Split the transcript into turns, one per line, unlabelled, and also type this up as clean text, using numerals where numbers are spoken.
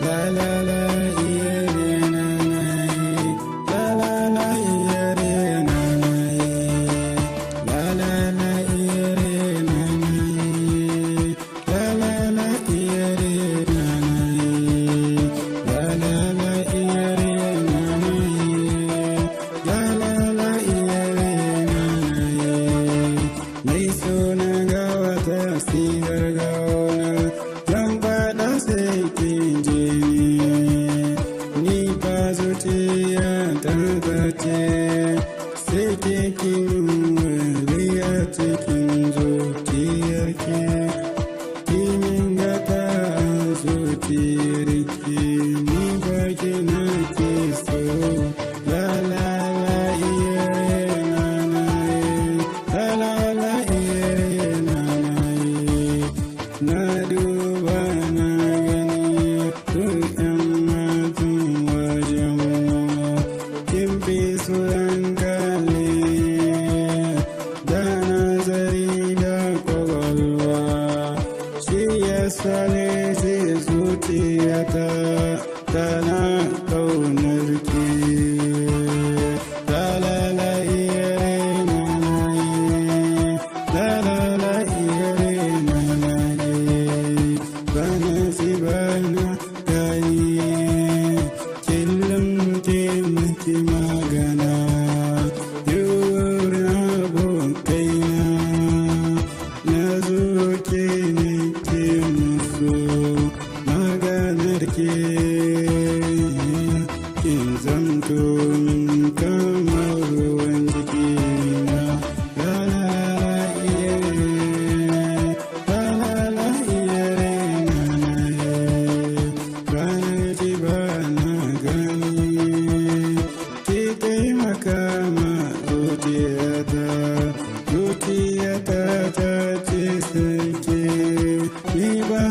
La la la, yeah, yeah, na na, la la la, yeah, yeah, na na, la la la, yeah, yeah, na na, la la la, yeah, yeah, na na, la la la, yeah, yeah, na na, la la la, yeah, yeah, na na. Mai suna ga wata sigar gauna, zan faɗa sai kin je. Zuciya ta zace sai ke kin wuri a cikin zuciyarki kimin gata a zuciyarki ni ba ki na ke so la la la iya na na la la la iya na na duba na gani duk yan hankali da nazari da kwakwalwa shi ya sale shi zuciyata tana ƙaunar ki la la la iyare na na la la la iyare na na bana si bana gani kullum ke miki magana yuwurin abokaina na zo ke ne ke musu maganar ke kin zamto min kamar ruwan jikina la la la iya la la la iya na na bana ji bana gani kama zuciyata ta ce sarki ni ba